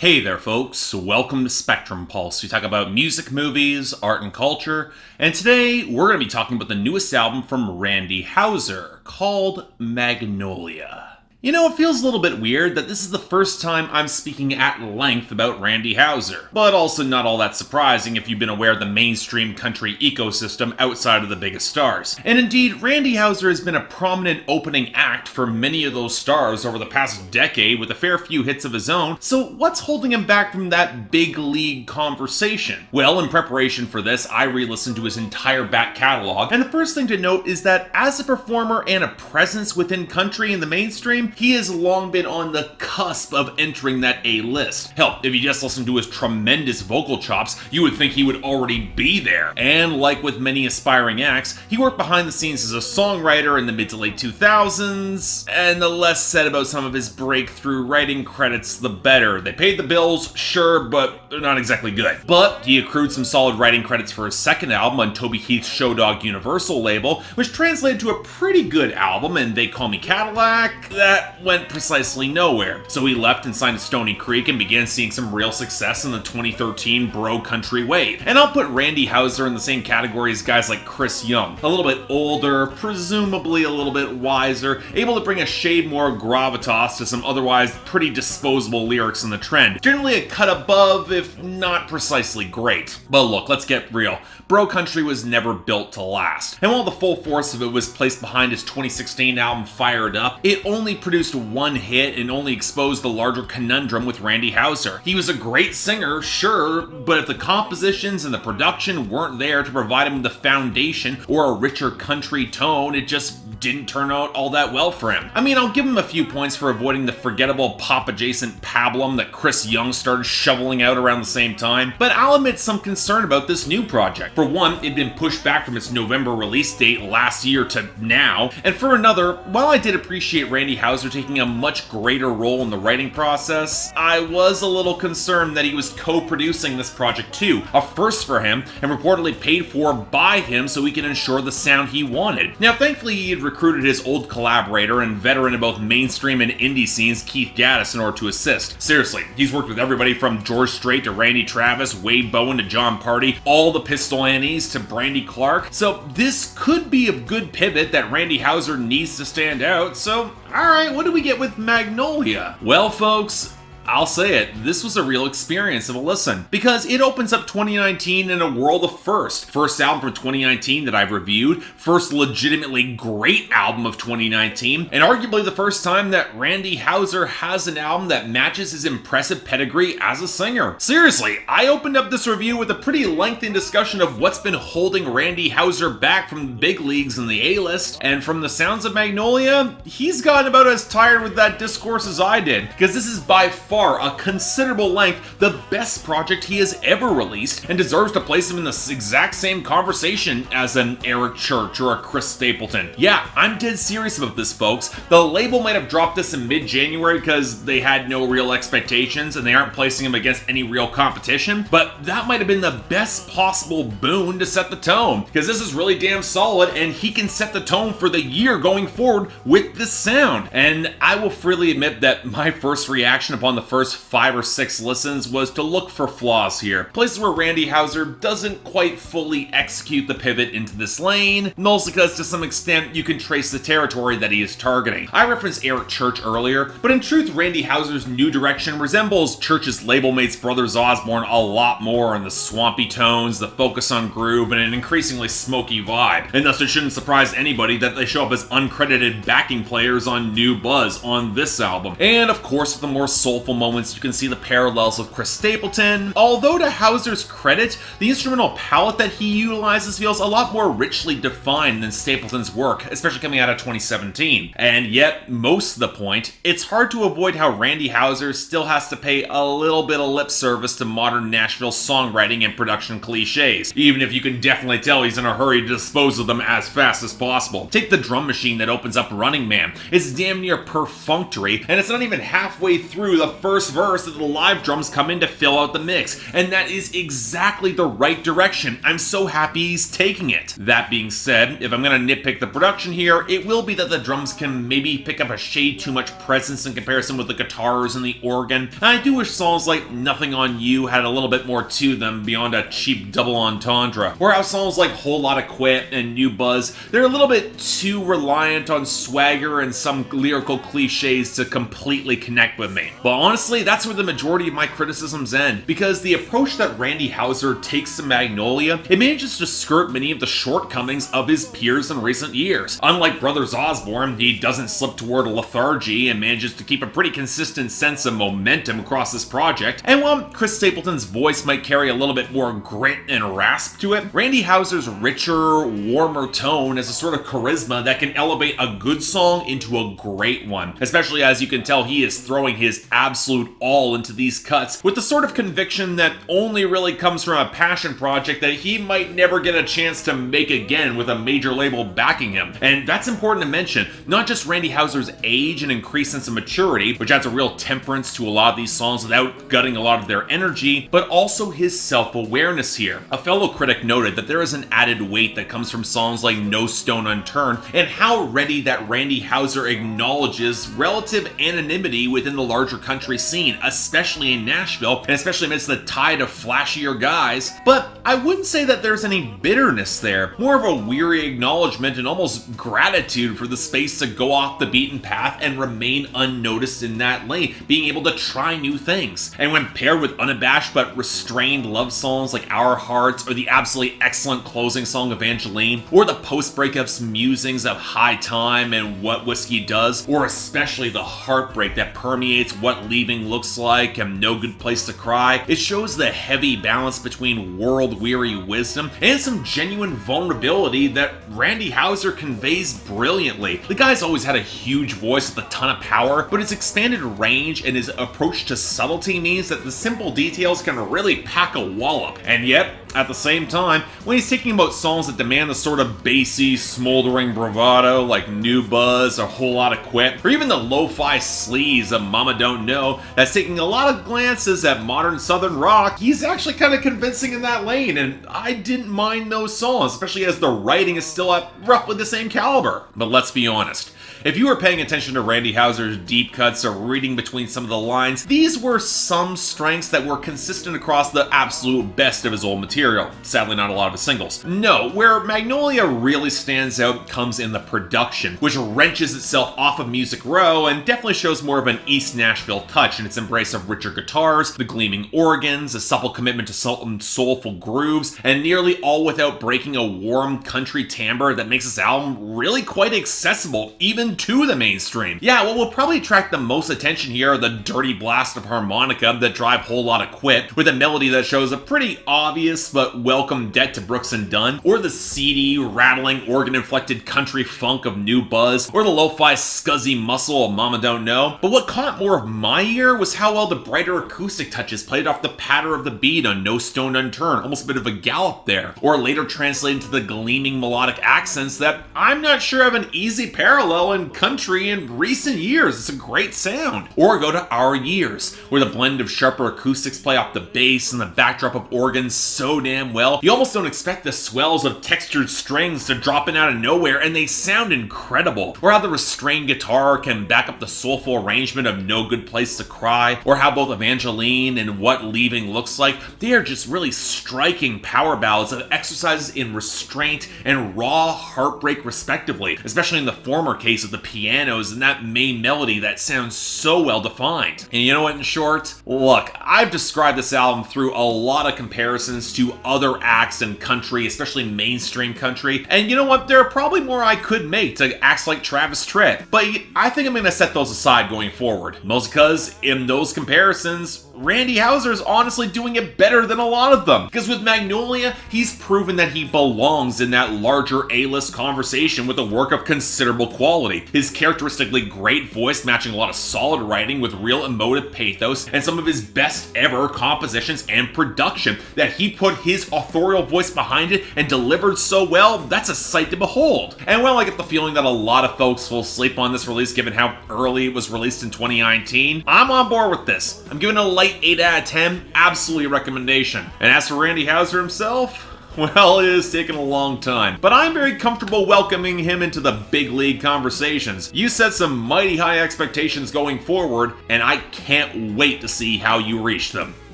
Hey there folks, welcome to Spectrum Pulse. We talk about music, movies, art and culture, and today we're going to be talking about the newest album from Randy Houser called Magnolia. You know, it feels a little bit weird that this is the first time I'm speaking at length about Randy Houser, but also not all that surprising if you've been aware of the mainstream country ecosystem outside of the biggest stars. And indeed, Randy Houser has been a prominent opening act for many of those stars over the past decade with a fair few hits of his own, so what's holding him back from that big league conversation? Well, in preparation for this, I re-listened to his entire back catalog, and the first thing to note is that as a performer and a presence within country in the mainstream, he has long been on the cusp of entering that A-list. Hell, if you just listen to his tremendous vocal chops, you would think he would already be there. And like with many aspiring acts, he worked behind the scenes as a songwriter in the mid to late 2000s, and the less said about some of his breakthrough writing credits, the better. They paid the bills, sure, but they're not exactly good. But he accrued some solid writing credits for his second album on Toby Keith's Show Dog Universal label, which translated to a pretty good album, and They Call Me Cadillac. That went precisely nowhere. So he left and signed to Stony Creek and began seeing some real success in the 2013 bro country wave. And I'll put Randy Houser in the same category as guys like Chris Young. A little bit older, presumably a little bit wiser, able to bring a shade more gravitas to some otherwise pretty disposable lyrics in the trend. Generally a cut above, if not precisely great. But look, let's get real. Bro country was never built to last. And while the full force of it was placed behind his 2016 album Fired Up, it only produced one hit and only exposed the larger conundrum with Randy Houser. He was a great singer, sure, but if the compositions and the production weren't there to provide him with the foundation or a richer country tone, it just didn't turn out all that well for him. I mean, I'll give him a few points for avoiding the forgettable pop-adjacent pablum that Chris Young started shoveling out around the same time, but I'll admit some concern about this new project. For one, it'd been pushed back from its November release date last year to now, and for another, while I did appreciate Randy Houser taking a much greater role in the writing process, I was a little concerned that he was co-producing this project too, a first for him, and reportedly paid for by him so he could ensure the sound he wanted. Now, thankfully, he had recruited his old collaborator and veteran in both mainstream and indie scenes, Keith Gaddis, in order to assist. Seriously, he's worked with everybody from George Strait to Randy Travis, Wade Bowen to John Party, all the Pistol Annies to Brandy Clark, so this could be a good pivot that Randy Houser needs to stand out, so alright, what do we get with Magnolia? Well folks, I'll say it, this was a real experience of a listen, because it opens up 2019 in a world of firsts. First album from 2019 that I've reviewed, first legitimately great album of 2019, and arguably the first time that Randy Houser has an album that matches his impressive pedigree as a singer. Seriously, I opened up this review with a pretty lengthy discussion of what's been holding Randy Houser back from the big leagues in the A-list, and from the sounds of Magnolia, he's gotten about as tired with that discourse as I did, because this is by far a considerable length the best project he has ever released and deserves to place him in the exact same conversation as an Eric Church or a Chris Stapleton. Yeah, I'm dead serious about this, folks. The label might have dropped this in mid-January because they had no real expectations and they aren't placing him against any real competition, but that might have been the best possible boon to set the tone, because this is really damn solid and he can set the tone for the year going forward with this sound. And I will freely admit that my first reaction upon the first 5 or 6 listens was to look for flaws here. Places where Randy Houser doesn't quite fully execute the pivot into this lane, mostly because to some extent you can trace the territory that he is targeting. I referenced Eric Church earlier, but in truth Randy Houser's new direction resembles Church's label mates Brothers Osborne a lot more in the swampy tones, the focus on groove, and an increasingly smoky vibe. And thus it shouldn't surprise anybody that they show up as uncredited backing players on New Buzz on this album. And of course with the more soulful moments, you can see the parallels with Chris Stapleton. Although to Houser's credit, the instrumental palette that he utilizes feels a lot more richly defined than Stapleton's work, especially coming out of 2017. And yet, most of the point, it's hard to avoid how Randy Houser still has to pay a little bit of lip service to modern Nashville songwriting and production cliches, even if you can definitely tell he's in a hurry to dispose of them as fast as possible. Take the drum machine that opens up Running Man. It's damn near perfunctory, and it's not even halfway through the first verse that the live drums come in to fill out the mix, and that is exactly the right direction. I'm so happy he's taking it. That being said, if I'm gonna nitpick the production here, it will be that the drums can maybe pick up a shade too much presence in comparison with the guitars and the organ. And I do wish songs like Nothing on You had a little bit more to them beyond a cheap double entendre, or how songs like Whole Lotta Quit and New Buzz, they're a little bit too reliant on swagger and some lyrical cliches to completely connect with me. But honestly, that's where the majority of my criticisms end, because the approach that Randy Houser takes to Magnolia, it manages to skirt many of the shortcomings of his peers in recent years. Unlike Brothers Osborne, he doesn't slip toward lethargy and manages to keep a pretty consistent sense of momentum across this project. And while Chris Stapleton's voice might carry a little bit more grit and rasp to it, Randy Houser's richer, warmer tone has a sort of charisma that can elevate a good song into a great one, especially as you can tell he is throwing his absolute all into these cuts with the sort of conviction that only really comes from a passion project that he might never get a chance to make again with a major label backing him. And that's important to mention, not just Randy Houser's age and increased sense of maturity, which adds a real temperance to a lot of these songs without gutting a lot of their energy, but also his self-awareness here. A fellow critic noted that there is an added weight that comes from songs like No Stone Unturned, and how ready that Randy Houser acknowledges relative anonymity within the larger country scene, especially in Nashville, and especially amidst the tide of flashier guys. But I wouldn't say that there's any bitterness there, more of a weary acknowledgement and almost gratitude for the space to go off the beaten path and remain unnoticed in that lane, being able to try new things. And when paired with unabashed but restrained love songs like Our Hearts, or the absolutely excellent closing song Evangeline, or the post-breakups musings of High Time and What Whiskey Does, or especially the heartbreak that permeates What Leaving Looks Like and No Good Place to Cry, it shows the heavy balance between world-weary wisdom and some genuine vulnerability that Randy Houser conveys brilliantly. The guy's always had a huge voice with a ton of power, but his expanded range and his approach to subtlety means that the simple details can really pack a wallop. And yet, at the same time, when he's thinking about songs that demand the sort of bassy, smoldering bravado like New Buzz, A Whole Lotta Quit, or even the lo-fi sleaze of Mama Don't Know, that's taking a lot of glances at modern southern rock, he's actually kind of convincing in that lane, and I didn't mind those songs, especially as the writing is still at roughly the same caliber. But let's be honest, if you were paying attention to Randy Houser's deep cuts or reading between some of the lines, these were some strengths that were consistent across the absolute best of his old material. Sadly, not a lot of his singles. No, where Magnolia really stands out comes in the production, which wrenches itself off of Music Row and definitely shows more of an East Nashville touch in its embrace of richer guitars, the gleaming organs, a supple commitment to soulful grooves, and nearly all without breaking a warm country timbre that makes this album really quite accessible, even to the mainstream. Yeah, what will probably attract the most attention here are the dirty blast of harmonica that drive Whole Lotta Quit, with a melody that shows a pretty obvious but welcome debt to Brooks and Dunn, or the seedy, rattling, organ-inflected country funk of New Buzz, or the lo-fi scuzzy muscle of Mama Don't Know. But what caught more of my ear was how well the brighter acoustic touches played off the patter of the beat on No Stone Unturned, almost a bit of a gallop there, or later translated into the gleaming melodic accents that I'm not sure have an easy parallel in country in recent years. It's a great sound. Or go to Our Years, where the blend of sharper acoustics play off the bass and the backdrop of organs so damn well, you almost don't expect the swells of textured strings to drop in out of nowhere, and they sound incredible. Or how the restrained guitar can back up the soulful arrangement of No Good Place to Cry, or how both Evangeline and What Leaving Looks Like, they are just really striking power ballads of exercises in restraint and raw heartbreak respectively, especially in the former case of the pianos and that main melody that sounds so well defined. And you know what, in short? Look, I've described this album through a lot of comparisons to other acts in country, especially mainstream country, and you know what, there are probably more I could make to acts like Travis Tritt, but I think I'm going to set those aside going forward, mostly because in those comparisons, Randy Houser is honestly doing it better than a lot of them. Because with Magnolia, he's proven that he belongs in that larger A-list conversation with a work of considerable quality. His characteristically great voice matching a lot of solid writing with real emotive pathos, and some of his best ever compositions and production. That he put his authorial voice behind it and delivered so well, that's a sight to behold. And while I get the feeling that a lot of folks will sleep on this release given how early it was released in 2019, I'm on board with this. I'm giving it a light 8 out of 10, absolutely a recommendation. And as for Randy Houser himself, well, it has taken a long time, but I'm very comfortable welcoming him into the big league conversations. You set some mighty high expectations going forward, and I can't wait to see how you reach them,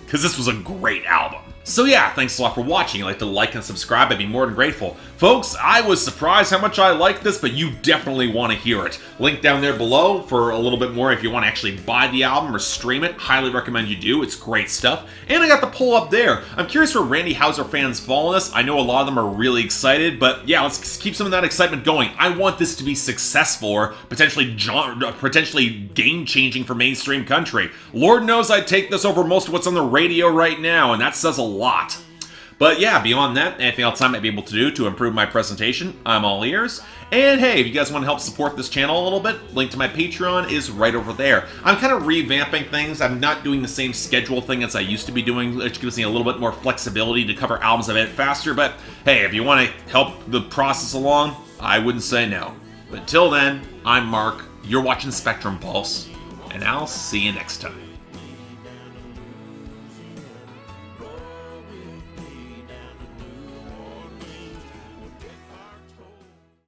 because this was a great album. So yeah, thanks a lot for watching. If you'd like to like and subscribe, I'd be more than grateful. Folks, I was surprised how much I liked this, but you definitely want to hear it. Link down there below for a little bit more if you want to actually buy the album or stream it. Highly recommend you do. It's great stuff. And I got the poll up there. I'm curious where Randy Houser fans fall on this. I know a lot of them are really excited, but yeah, let's keep some of that excitement going. I want this to be successful or potentially game-changing for mainstream country. Lord knows I'd take this over most of what's on the radio right now, and that says a lot. But yeah, beyond that, anything else I might be able to do to improve my presentation, I'm all ears. And hey, if you guys want to help support this channel a little bit, link to my Patreon is right over there. I'm kind of revamping things. I'm not doing the same schedule thing as I used to be doing, which gives me a little bit more flexibility to cover albums a bit faster. But hey, if you want to help the process along, I wouldn't say no. But till then, I'm Mark, you're watching Spectrum Pulse, and I'll see you next time.